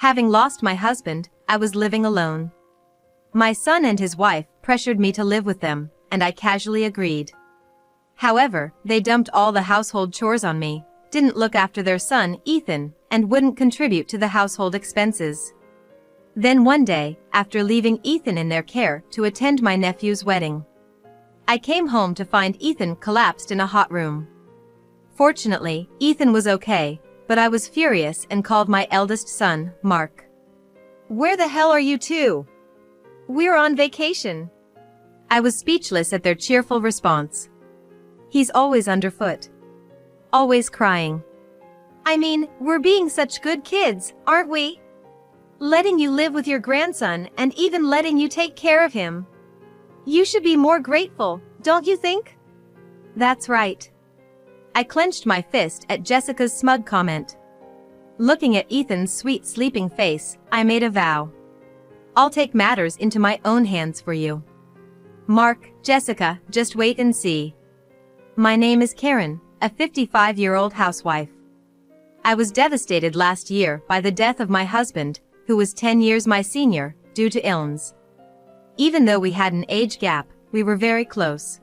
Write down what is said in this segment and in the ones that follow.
Having lost my husband, I was living alone. My son and his wife pressured me to live with them, and I casually agreed. However, they dumped all the household chores on me, didn't look after their son, Ethan, and wouldn't contribute to the household expenses. Then one day, after leaving Ethan in their care to attend my nephew's wedding, I came home to find Ethan collapsed in a hot room. Fortunately, Ethan was okay, but I was furious and called my eldest son, Mark. "Where the hell are you two? We're on vacation." I was speechless at their cheerful response. "He's always underfoot. Always crying. I mean, we're being such good kids, aren't we? Letting you live with your grandson and even letting you take care of him. You should be more grateful, don't you think?" That's right. I clenched my fist at Jessica's smug comment. Looking at Ethan's sweet sleeping face, I made a vow. "I'll take matters into my own hands for you. Mark, Jessica, just wait and see. My name is Karen, a 55-year-old housewife. I was devastated last year by the death of my husband, who was 10 years my senior, due to illness. Even though we had an age gap, we were very close.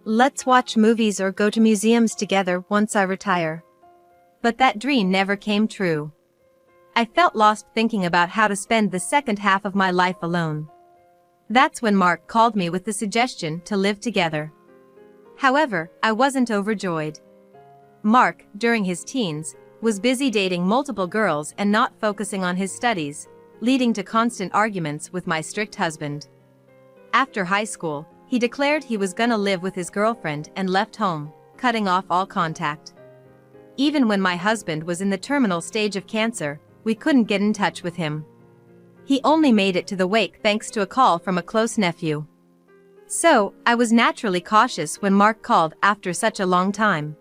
Let's watch movies or go to museums together once I retire." But that dream never came true. I felt lost thinking about how to spend the second half of my life alone. That's when Mark called me with the suggestion to live together. However, I wasn't overjoyed. Mark, during his teens, was busy dating multiple girls and not focusing on his studies, leading to constant arguments with my strict husband. After high school, he declared he was gonna live with his girlfriend and left home, cutting off all contact. Even when my husband was in the terminal stage of cancer, we couldn't get in touch with him. He only made it to the wake thanks to a call from a close nephew. So, I was naturally cautious when Mark called after such a long time.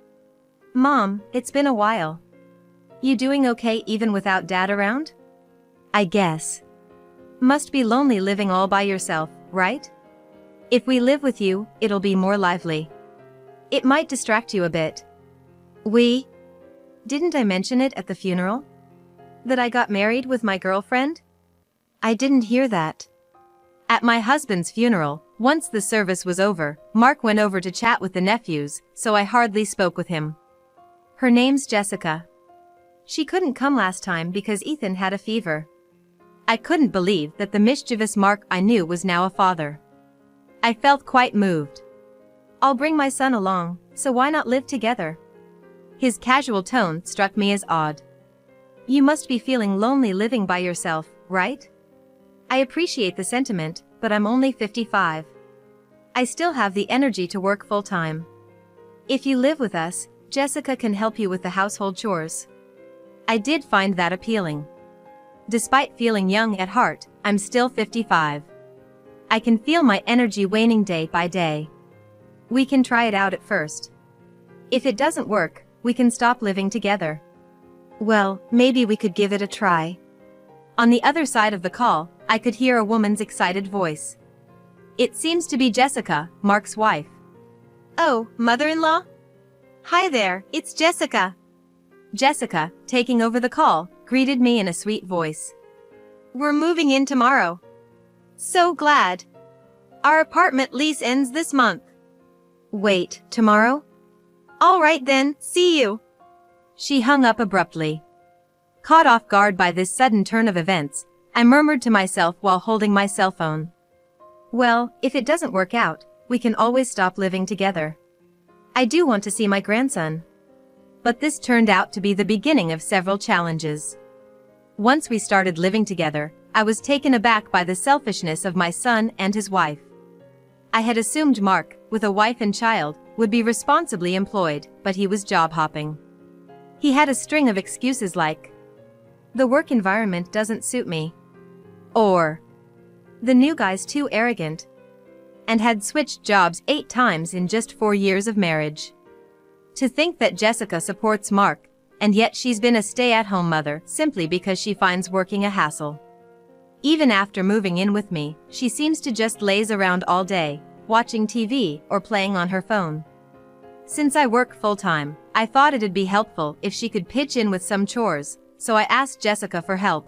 "Mom, it's been a while. You doing okay even without Dad around?" "I guess. Must be lonely living all by yourself, right? If we live with you, it'll be more lively. It might distract you a bit." Didn't I mention it at the funeral? That I got married with my girlfriend? I didn't hear that. At my husband's funeral, once the service was over, Mark went over to chat with the nephews, so I hardly spoke with him. "Her name's Jessica. She couldn't come last time because Ethan had a fever." I couldn't believe that the mischievous Mark I knew was now a father. I felt quite moved. "I'll bring my son along, so why not live together?" His casual tone struck me as odd. "You must be feeling lonely living by yourself, right? I appreciate the sentiment, but I'm only 55. I still have the energy to work full-time. If you live with us, Jessica can help you with the household chores." I did find that appealing. Despite feeling young at heart, I'm still 55. I can feel my energy waning day by day. "We can try it out at first. If it doesn't work, we can stop living together." "Well, maybe we could give it a try." On the other side of the call, I could hear a woman's excited voice. It seems to be Jessica, Mark's wife. "Oh, mother-in-law? Hi there, it's Jessica." Jessica, taking over the call, greeted me in a sweet voice. "We're moving in tomorrow. So glad. Our apartment lease ends this month." "Wait, tomorrow? All right then, see you." She hung up abruptly. Caught off guard by this sudden turn of events, I murmured to myself while holding my cell phone. "Well, if it doesn't work out, we can always stop living together. I do want to see my grandson." But this turned out to be the beginning of several challenges. Once we started living together, I was taken aback by the selfishness of my son and his wife. I had assumed Mark, with a wife and child, would be responsibly employed, but he was job hopping. He had a string of excuses like, "The work environment doesn't suit me," or "The new guy's too arrogant," and had switched jobs 8 times in just 4 years of marriage. To think that Jessica supports Mark, and yet she's been a stay-at-home mother simply because she finds working a hassle. Even after moving in with me, she seems to just laze around all day, watching TV or playing on her phone. Since I work full-time, I thought it'd be helpful if she could pitch in with some chores, so I asked Jessica for help.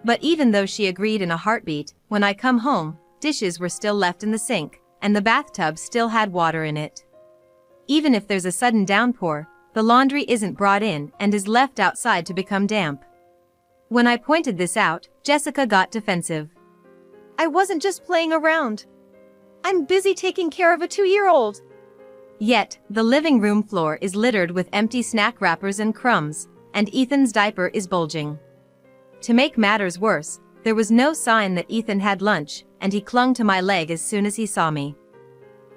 But even though she agreed in a heartbeat, when I come home, dishes were still left in the sink, and the bathtub still had water in it. Even if there's a sudden downpour, the laundry isn't brought in and is left outside to become damp. When I pointed this out, Jessica got defensive. I wasn't just playing around. I'm busy taking care of a 2-year-old. Yet, the living room floor is littered with empty snack wrappers and crumbs, and Ethan's diaper is bulging. To make matters worse, there was no sign that Ethan had lunch, and he clung to my leg as soon as he saw me.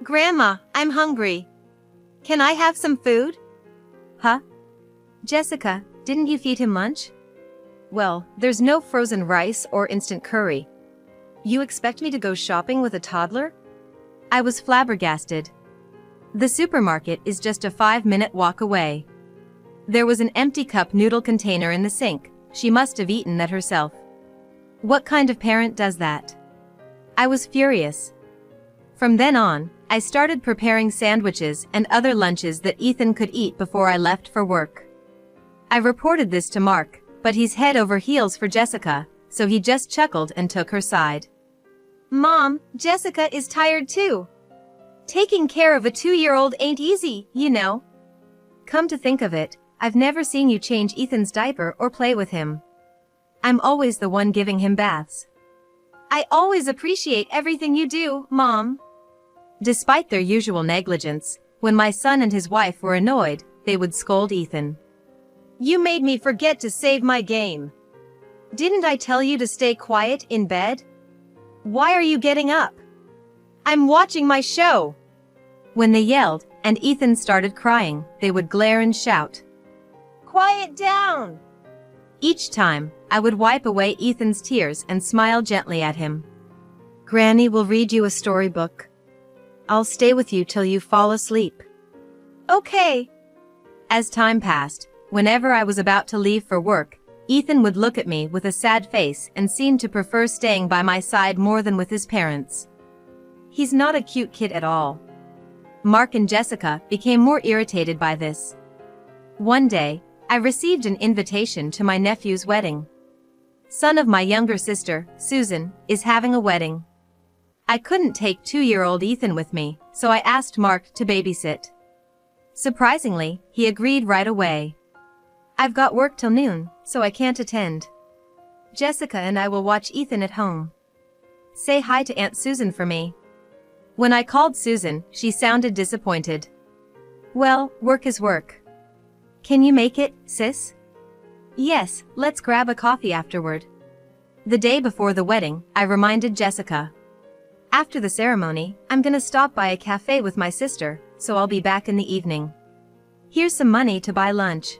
Grandma, I'm hungry. Can I have some food? Huh? Jessica, didn't you feed him lunch? Well, there's no frozen rice or instant curry. You expect me to go shopping with a toddler? I was flabbergasted. The supermarket is just a 5-minute walk away. There was an empty cup noodle container in the sink. She must have eaten that herself. What kind of parent does that? I was furious. From then on, I started preparing sandwiches and other lunches that Ethan could eat before I left for work. I reported this to Mark, but he's head over heels for Jessica, so he just chuckled and took her side. Mom, Jessica is tired too. Taking care of a 2-year-old ain't easy, you know. Come to think of it, I've never seen you change Ethan's diaper or play with him. I'm always the one giving him baths. I always appreciate everything you do, Mom. Despite their usual negligence, when my son and his wife were annoyed, they would scold Ethan. You made me forget to save my game. Didn't I tell you to stay quiet in bed? Why are you getting up? I'm watching my show. When they yelled, and Ethan started crying, they would glare and shout. Quiet down! Each time, I would wipe away Ethan's tears and smile gently at him. Granny will read you a storybook. I'll stay with you till you fall asleep. Okay. As time passed, whenever I was about to leave for work, Ethan would look at me with a sad face and seemed to prefer staying by my side more than with his parents. He's not a cute kid at all. Mark and Jessica became more irritated by this. One day, I received an invitation to my nephew's wedding. Son of my younger sister, Susan, is having a wedding. I couldn't take 2-year-old Ethan with me, so I asked Mark to babysit. Surprisingly, he agreed right away. I've got work till noon, so I can't attend. Jessica and I will watch Ethan at home. Say hi to Aunt Susan for me. When I called Susan, she sounded disappointed. Well, work is work. Can you make it, sis? Yes, let's grab a coffee afterward. The day before the wedding, I reminded Jessica. After the ceremony, I'm gonna stop by a cafe with my sister, so I'll be back in the evening. Here's some money to buy lunch.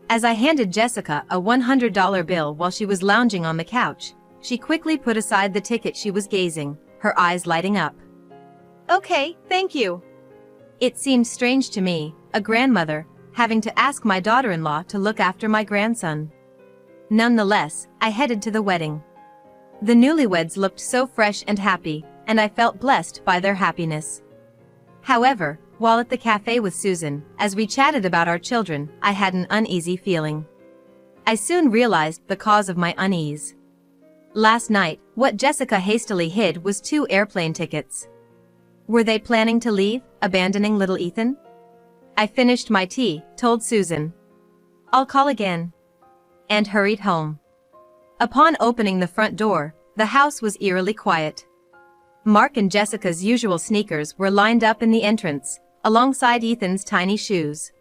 As I handed Jessica a $100 bill while she was lounging on the couch, she quickly put aside the ticket she was gazing, her eyes lighting up. Okay, thank you. It seemed strange to me, a grandmother, having to ask my daughter-in-law to look after my grandson. Nonetheless, I headed to the wedding. The newlyweds looked so fresh and happy, and I felt blessed by their happiness. However, while at the cafe with Susan, as we chatted about our children, I had an uneasy feeling. I soon realized the cause of my unease. Last night, what Jessica hastily hid was 2 airplane tickets. Were they planning to leave, abandoning little Ethan? I finished my tea, told Susan. I'll call again. And hurried home. Upon opening the front door, the house was eerily quiet. Mark and Jessica's usual sneakers were lined up in the entrance, alongside Ethan's tiny shoes.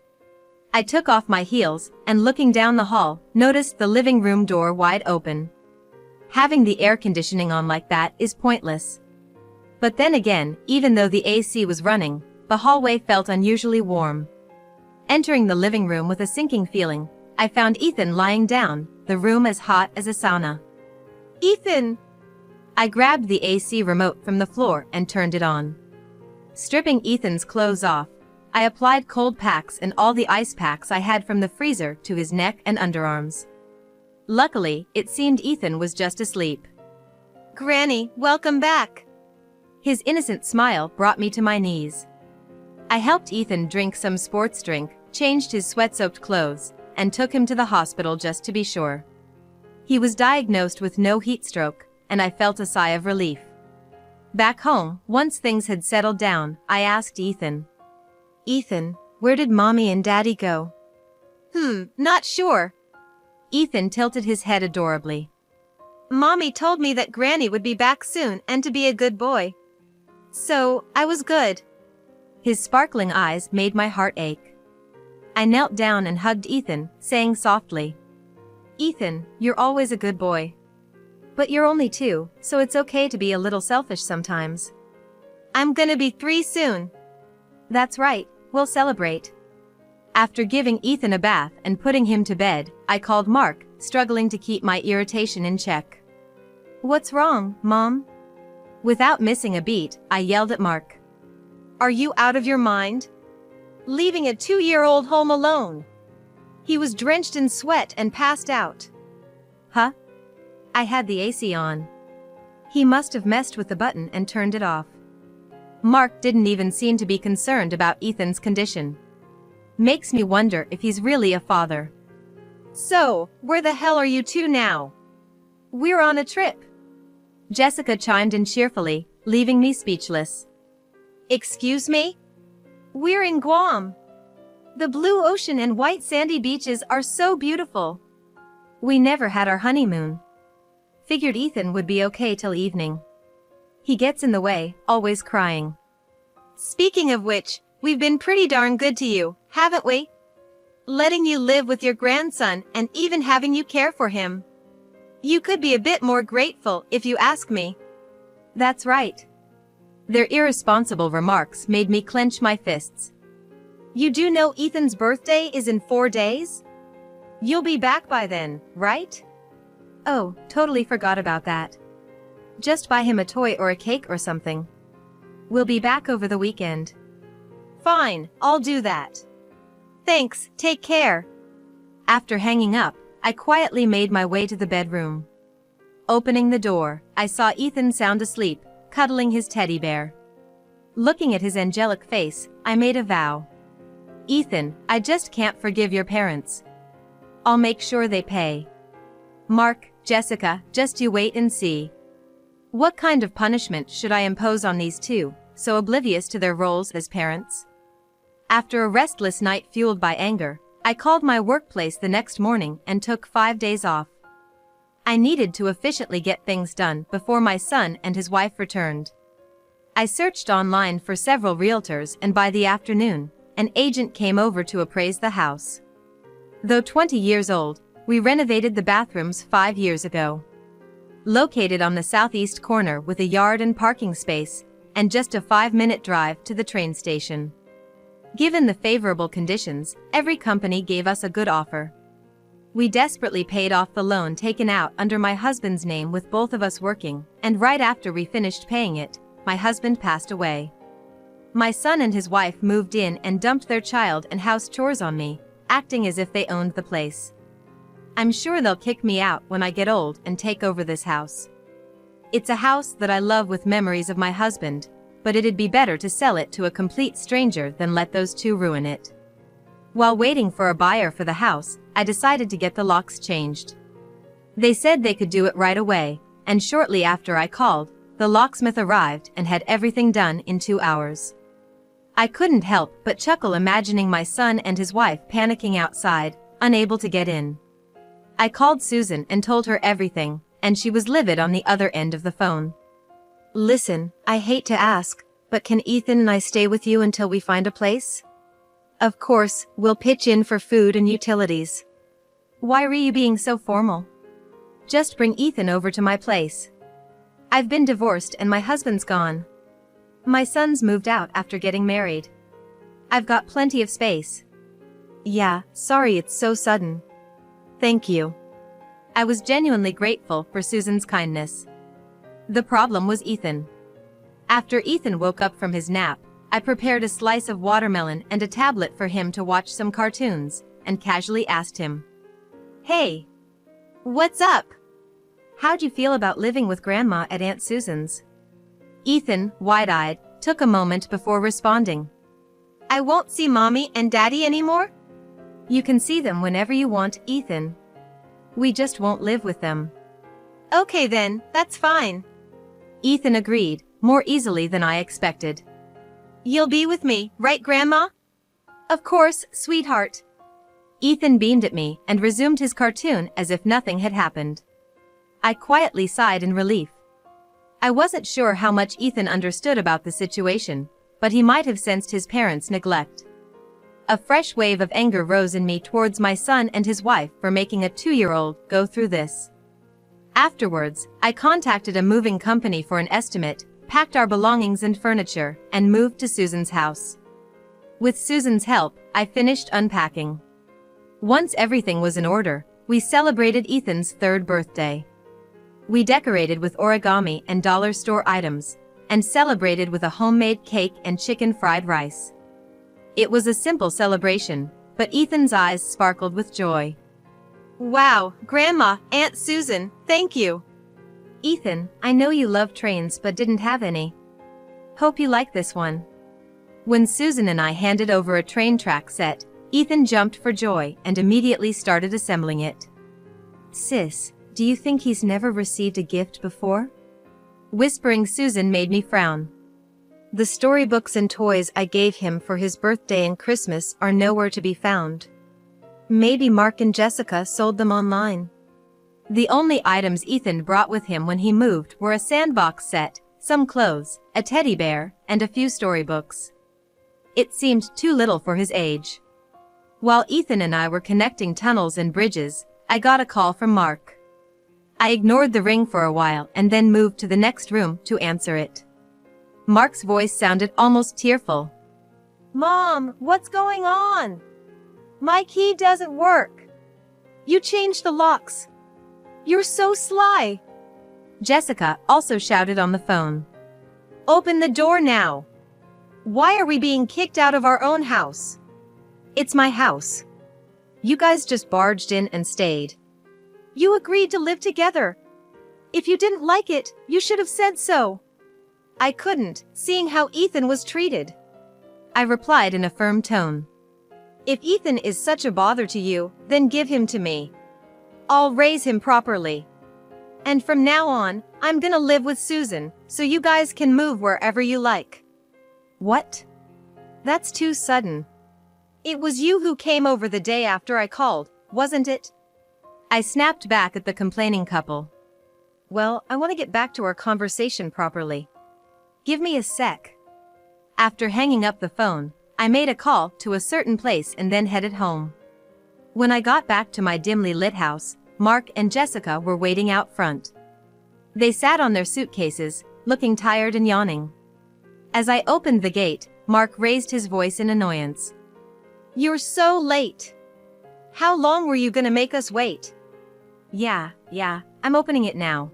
I took off my heels, and looking down the hall, noticed the living room door wide open. Having the air conditioning on like that is pointless. But then again, even though the AC was running, the hallway felt unusually warm. Entering the living room with a sinking feeling, I found Ethan lying down, the room as hot as a sauna. Ethan! I grabbed the AC remote from the floor and turned it on. Stripping Ethan's clothes off, I applied cold packs and all the ice packs I had from the freezer to his neck and underarms. Luckily, it seemed Ethan was just asleep. Granny, welcome back! His innocent smile brought me to my knees. I helped Ethan drink some sports drink, changed his sweat-soaked clothes, and took him to the hospital just to be sure. He was diagnosed with no heat stroke, and I felt a sigh of relief. Back home, once things had settled down, I asked Ethan. "Ethan, where did Mommy and Daddy go?" Not sure." Ethan tilted his head adorably. "Mommy told me that Granny would be back soon and to be a good boy. So, I was good." His sparkling eyes made my heart ache. I knelt down and hugged Ethan, saying softly, "Ethan, you're always a good boy. But you're only 2, so it's okay to be a little selfish sometimes." "I'm gonna be 3 soon." "That's right, we'll celebrate." After giving Ethan a bath and putting him to bed, I called Mark, struggling to keep my irritation in check. "What's wrong, Mom?" Without missing a beat, I yelled at Mark. "Are you out of your mind? Leaving a 2-year-old home alone?" He was drenched in sweat and passed out. "Huh?" I had the AC on. He must have messed with the button and turned it off. Mark didn't even seem to be concerned about Ethan's condition. Makes me wonder if he's really a father. "So, where the hell are you two now?" "We're on a trip." Jessica chimed in cheerfully, leaving me speechless. "Excuse me?" "We're in Guam. The blue ocean and white sandy beaches are so beautiful." "We never had our honeymoon." Figured Ethan would be okay till evening. He gets in the way, always crying. "Speaking of which, we've been pretty darn good to you, haven't we? Letting you live with your grandson and even having you care for him. You could be a bit more grateful if you ask me." That's right. Their irresponsible remarks made me clench my fists. "You do know Ethan's birthday is in 4 days? You'll be back by then, right?" "Oh, totally forgot about that. Just buy him a toy or a cake or something. We'll be back over the weekend." "Fine, I'll do that. Thanks, take care." After hanging up, I quietly made my way to the bedroom. Opening the door, I saw Ethan sound asleep, cuddling his teddy bear. Looking at his angelic face, I made a vow. "Ethan, I just can't forgive your parents. I'll make sure they pay. Mark, Jessica, just you wait and see. What kind of punishment should I impose on these two, so oblivious to their roles as parents?" After a restless night fueled by anger, I called my workplace the next morning and took 5 days off. I needed to efficiently get things done before my son and his wife returned. I searched online for several realtors, and by the afternoon, an agent came over to appraise the house. Though 20 years old, we renovated the bathrooms 5 years ago. Located on the southeast corner with a yard and parking space, and just a 5-minute drive to the train station. Given the favorable conditions, every company gave us a good offer. We desperately paid off the loan taken out under my husband's name with both of us working, and right after we finished paying it, my husband passed away. My son and his wife moved in and dumped their child and house chores on me, acting as if they owned the place. I'm sure they'll kick me out when I get old and take over this house. It's a house that I love with memories of my husband, but it'd be better to sell it to a complete stranger than let those two ruin it. While waiting for a buyer for the house, I decided to get the locks changed. They said they could do it right away, and shortly after I called, the locksmith arrived and had everything done in 2 hours. I couldn't help but chuckle imagining my son and his wife panicking outside, unable to get in. I called Susan and told her everything, and she was livid on the other end of the phone. "Listen, I hate to ask, but can Ethan and I stay with you until we find a place? Of course, we'll pitch in for food and utilities." "Why are you being so formal? Just bring Ethan over to my place. I've been divorced and my husband's gone. My son's moved out after getting married. I've got plenty of space." "Yeah, sorry it's so sudden." "Thank you." I was genuinely grateful for Susan's kindness. The problem was Ethan. After Ethan woke up from his nap, I prepared a slice of watermelon and a tablet for him to watch some cartoons, and casually asked him, "Hey, what's up? How'd you feel about living with Grandma at Aunt Susan's?" Ethan, wide-eyed, took a moment before responding. "I won't see Mommy and Daddy anymore?" "You can see them whenever you want, Ethan. We just won't live with them. Okay then, that's fine. Ethan agreed, more easily than I expected. You'll be with me, right, Grandma? Of course, sweetheart. Ethan beamed at me and resumed his cartoon as if nothing had happened. I quietly sighed in relief. I wasn't sure how much Ethan understood about the situation, but he might have sensed his parents' neglect. A fresh wave of anger rose in me towards my son and his wife for making a 2-year-old go through this. Afterwards, I contacted a moving company for an estimate, packed our belongings and furniture, and moved to Susan's house. With Susan's help, I finished unpacking. Once everything was in order, we celebrated Ethan's 3rd birthday. We decorated with origami and dollar store items, and celebrated with a homemade cake and chicken fried rice. It was a simple celebration, but Ethan's eyes sparkled with joy. Wow, Grandma, Aunt Susan, thank you. Ethan, I know you love trains but didn't have any. Hope you like this one. When Susan and I handed over a train track set, Ethan jumped for joy and immediately started assembling it. Sis, do you think he's never received a gift before? Whispering Susan made me frown. The storybooks and toys I gave him for his birthday and Christmas are nowhere to be found. Maybe Mark and Jessica sold them online. The only items Ethan brought with him when he moved were a sandbox set, some clothes, a teddy bear, and a few storybooks. It seemed too little for his age. While Ethan and I were connecting tunnels and bridges, I got a call from Mark. I ignored the ring for a while and then moved to the next room to answer it. Mark's voice sounded almost tearful. Mom, what's going on? My key doesn't work. You changed the locks. You're so sly. Jessica also shouted on the phone. Open the door now. Why are we being kicked out of our own house? It's my house. You guys just barged in and stayed. You agreed to live together. If you didn't like it, you should have said so. I couldn't, seeing how Ethan was treated. I replied in a firm tone. If Ethan is such a bother to you, then give him to me. I'll raise him properly. And from now on, I'm gonna live with Susan, so you guys can move wherever you like. What? That's too sudden. It was you who came over the day after I called, wasn't it? I snapped back at the complaining couple. Well, I want to get back to our conversation properly. Give me a sec. After hanging up the phone, I made a call to a certain place and then headed home. When I got back to my dimly lit house, Mark and Jessica were waiting out front. They sat on their suitcases, looking tired and yawning. As I opened the gate, Mark raised his voice in annoyance. You're so late. How long were you gonna make us wait? Yeah, I'm opening it now.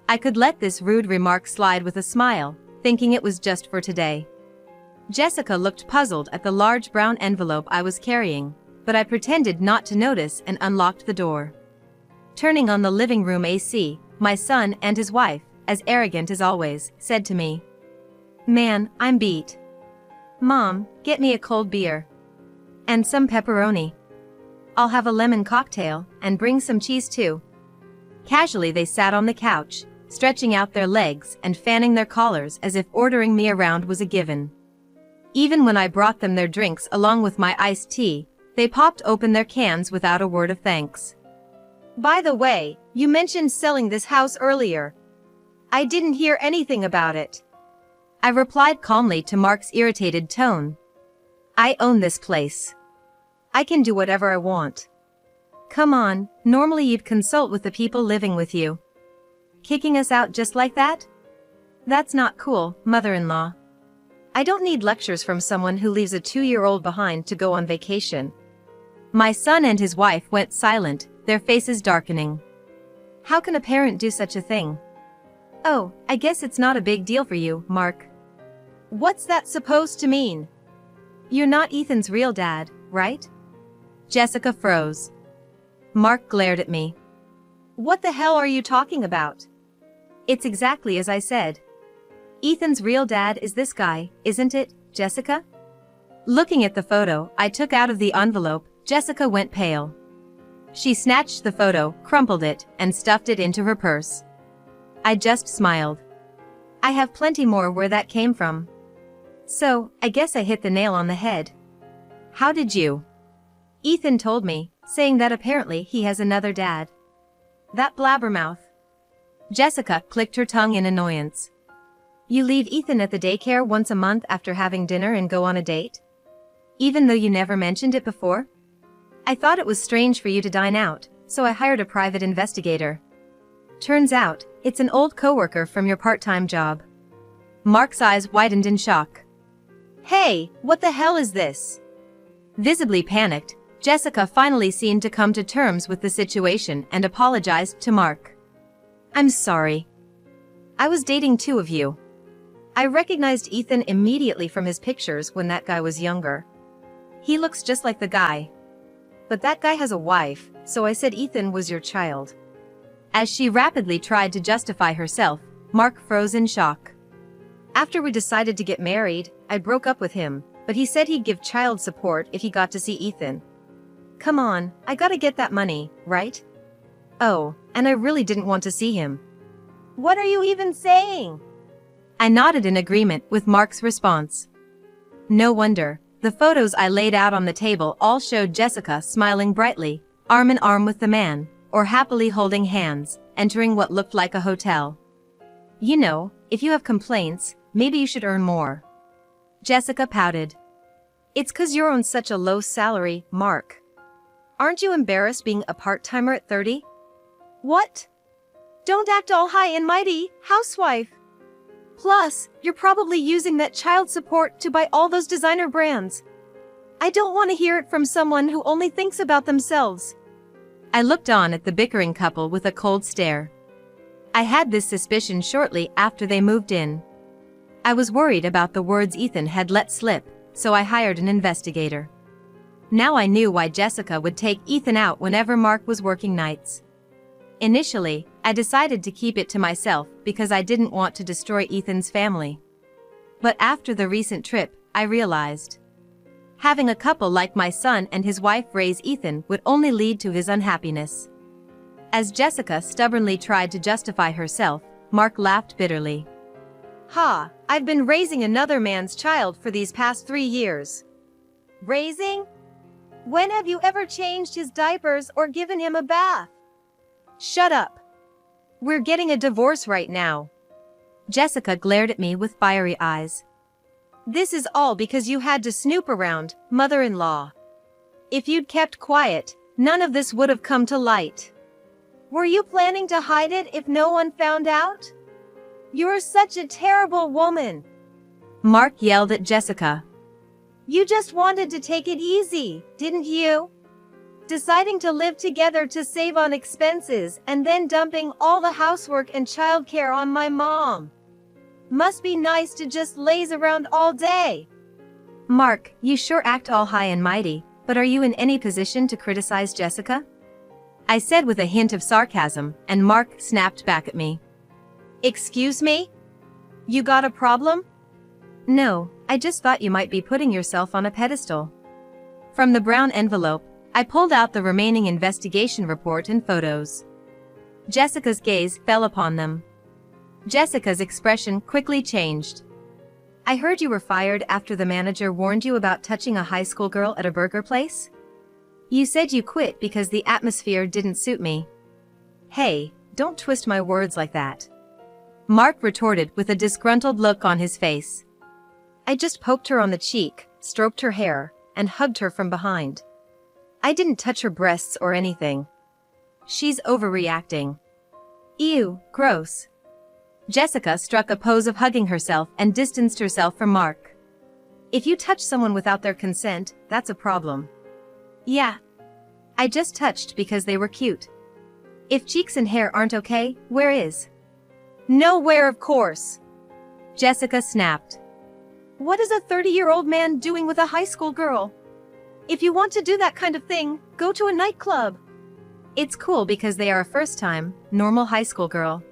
I could let this rude remark slide with a smile, thinking it was just for today. Jessica looked puzzled at the large brown envelope I was carrying, but I pretended not to notice and unlocked the door. Turning on the living room AC, my son and his wife, as arrogant as always, said to me, Man, I'm beat. Mom, get me a cold beer. And some pepperoni. I'll have a lemon cocktail, and bring some cheese too. Casually they sat on the couch, stretching out their legs and fanning their collars as if ordering me around was a given. Even when I brought them their drinks along with my iced tea, they popped open their cans without a word of thanks. By the way, you mentioned selling this house earlier. I didn't hear anything about it. I replied calmly to Mark's irritated tone. I own this place. I can do whatever I want. Come on, normally you'd consult with the people living with you. Kicking us out just like that? That's not cool, mother-in-law. I don't need lectures from someone who leaves a 2-year-old behind to go on vacation. My son and his wife went silent, their faces darkening. How can a parent do such a thing? Oh, I guess it's not a big deal for you, Mark. What's that supposed to mean? You're not Ethan's real dad, right? Jessica froze. Mark glared at me. What the hell are you talking about? It's exactly as I said. Ethan's real dad is this guy, isn't it, Jessica? Looking at the photo I took out of the envelope, Jessica went pale. She snatched the photo, crumpled it, and stuffed it into her purse. I just smiled. I have plenty more where that came from. So, I guess I hit the nail on the head. How did you? Ethan told me, saying that apparently he has another dad. That blabbermouth. Jessica clicked her tongue in annoyance. You leave Ethan at the daycare once a month after having dinner and go on a date? Even though you never mentioned it before? I thought it was strange for you to dine out, so I hired a private investigator. Turns out, it's an old coworker from your part-time job. Mark's eyes widened in shock. Hey, what the hell is this? Visibly panicked, Jessica finally seemed to come to terms with the situation and apologized to Mark. I'm sorry. I was dating two of you. I recognized Ethan immediately from his pictures when that guy was younger. He looks just like the guy. But that guy has a wife, so I said Ethan was your child. As she rapidly tried to justify herself, Mark froze in shock. After we decided to get married, I broke up with him, but he said he'd give child support if he got to see Ethan. Come on, I gotta get that money, right? Oh, and I really didn't want to see him. What are you even saying? I nodded in agreement with Mark's response. No wonder, the photos I laid out on the table all showed Jessica smiling brightly, arm in arm with the man, or happily holding hands, entering what looked like a hotel. You know, if you have complaints, maybe you should earn more. Jessica pouted. It's 'cause you're on such a low salary, Mark. Aren't you embarrassed being a part-timer at 30? What? Don't act all high and mighty, housewife. Plus, you're probably using that child support to buy all those designer brands. I don't want to hear it from someone who only thinks about themselves. I looked on at the bickering couple with a cold stare. I had this suspicion shortly after they moved in. I was worried about the words Ethan had let slip, so I hired an investigator. Now I knew why Jessica would take Ethan out whenever Mark was working nights. Initially, I decided to keep it to myself because I didn't want to destroy Ethan's family. But after the recent trip, I realized having a couple like my son and his wife raise Ethan would only lead to his unhappiness. As Jessica stubbornly tried to justify herself, Mark laughed bitterly. Ha, I've been raising another man's child for these past 3 years. Raising? When have you ever changed his diapers or given him a bath? Shut up. We're getting a divorce right now. Jessica glared at me with fiery eyes. This is all because you had to snoop around, mother-in-law. If you'd kept quiet, none of this would have come to light. Were you planning to hide it if no one found out? You're such a terrible woman. Mark yelled at Jessica. You just wanted to take it easy, didn't you? Deciding to live together to save on expenses and then dumping all the housework and childcare on my mom. Must be nice to just laze around all day. Mark, you sure act all high and mighty, but are you in any position to criticize Jessica? I said with a hint of sarcasm, and Mark snapped back at me. Excuse me? You got a problem? No, I just thought you might be putting yourself on a pedestal. From the brown envelope, I pulled out the remaining investigation report and photos. Jessica's gaze fell upon them. Jessica's expression quickly changed. I heard you were fired after the manager warned you about touching a high school girl at a burger place? You said you quit because the atmosphere didn't suit me. Hey, don't twist my words like that. Mark retorted with a disgruntled look on his face. I just poked her on the cheek, stroked her hair, and hugged her from behind. I didn't touch her breasts or anything. She's overreacting. Ew, gross. Jessica struck a pose of hugging herself and distanced herself from Mark. If you touch someone without their consent, that's a problem. Yeah. I just touched because they were cute. If cheeks and hair aren't okay, where is? Nowhere, of course. Jessica snapped. What is a 30-year-old man doing with a high school girl? If you want to do that kind of thing, go to a nightclub. It's cool because they are a first-time, normal high school girl.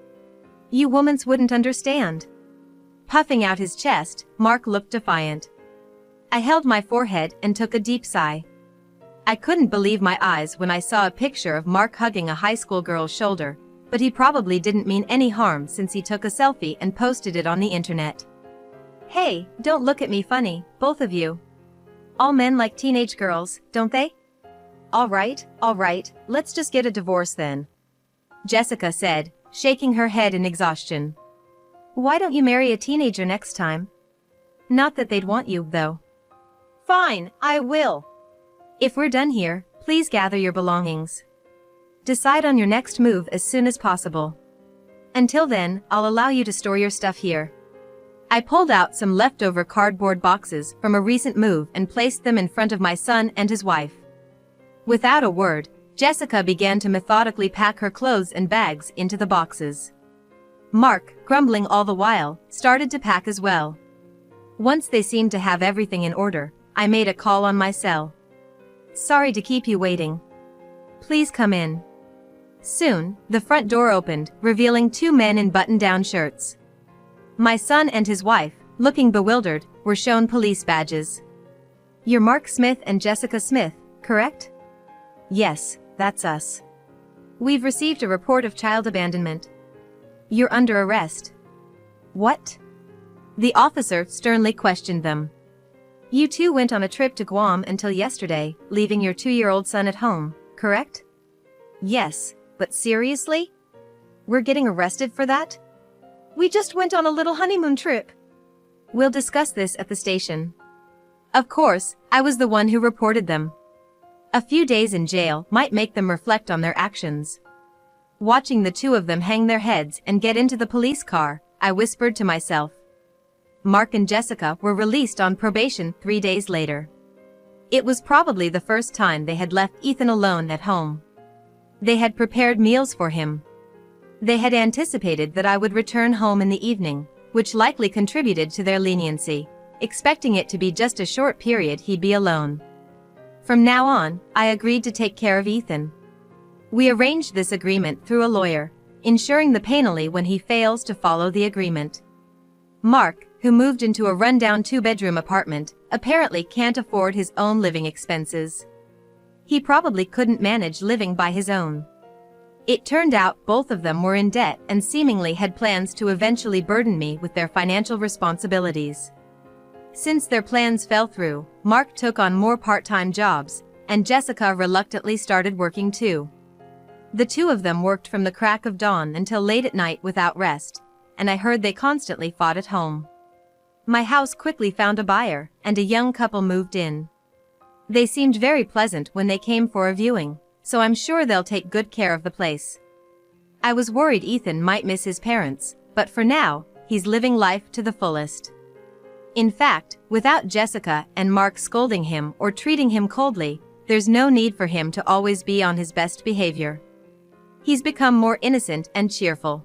You womans wouldn't understand. Puffing out his chest, Mark looked defiant. I held my forehead and took a deep sigh. I couldn't believe my eyes when I saw a picture of Mark hugging a high school girl's shoulder, but he probably didn't mean any harm since he took a selfie and posted it on the internet. Hey, don't look at me funny, both of you. All men like teenage girls, don't they? All right, let's just get a divorce then. Jessica said, shaking her head in exhaustion. Why don't you marry a teenager next time? Not that they'd want you, though. Fine, I will. If we're done here, please gather your belongings. Decide on your next move as soon as possible. Until then, I'll allow you to store your stuff here. I pulled out some leftover cardboard boxes from a recent move and placed them in front of my son and his wife. Without a word, Jessica began to methodically pack her clothes and bags into the boxes. Mark, grumbling all the while, started to pack as well. Once they seemed to have everything in order, I made a call on my cell. Sorry to keep you waiting. Please come in. Soon, the front door opened, revealing two men in button-down shirts. My son and his wife, looking bewildered, were shown police badges. You're Mark Smith and Jessica Smith, correct? Yes, that's us. We've received a report of child abandonment. You're under arrest. What? The officer sternly questioned them. You two went on a trip to Guam until yesterday, leaving your 2-year-old son at home, correct? Yes, but seriously? We're getting arrested for that? We just went on a little honeymoon trip. We'll discuss this at the station. Of course, I was the one who reported them. A few days in jail might make them reflect on their actions. Watching the two of them hang their heads and get into the police car, I whispered to myself. Mark and Jessica were released on probation 3 days later. It was probably the first time they had left Ethan alone at home. They had prepared meals for him. They had anticipated that I would return home in the evening, which likely contributed to their leniency, expecting it to be just a short period he'd be alone. From now on, I agreed to take care of Ethan. We arranged this agreement through a lawyer, ensuring the penalty when he fails to follow the agreement. Mark, who moved into a rundown 2-bedroom apartment, apparently can't afford his own living expenses. He probably couldn't manage living by his own. It turned out both of them were in debt and seemingly had plans to eventually burden me with their financial responsibilities. Since their plans fell through, Mark took on more part-time jobs, and Jessica reluctantly started working too. The two of them worked from the crack of dawn until late at night without rest, and I heard they constantly fought at home. My house quickly found a buyer, and a young couple moved in. They seemed very pleasant when they came for a viewing, so I'm sure they'll take good care of the place. I was worried Ethan might miss his parents, but for now, he's living life to the fullest. In fact, without Jessica and Mark scolding him or treating him coldly, there's no need for him to always be on his best behavior. He's become more innocent and cheerful.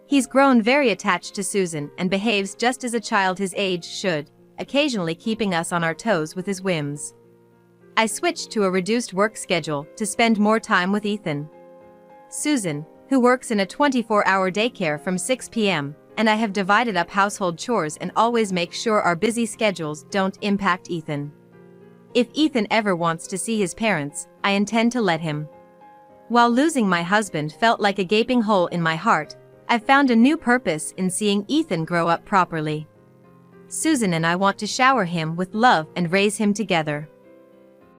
He's grown very attached to Susan and behaves just as a child his age should, occasionally keeping us on our toes with his whims. I switched to a reduced work schedule to spend more time with Ethan. Susan, who works in a 24-hour daycare from 6 p.m., and I have divided up household chores and always make sure our busy schedules don't impact Ethan. If Ethan ever wants to see his parents, I intend to let him. While losing my husband felt like a gaping hole in my heart, I found a new purpose in seeing Ethan grow up properly. Susan and I want to shower him with love and raise him together.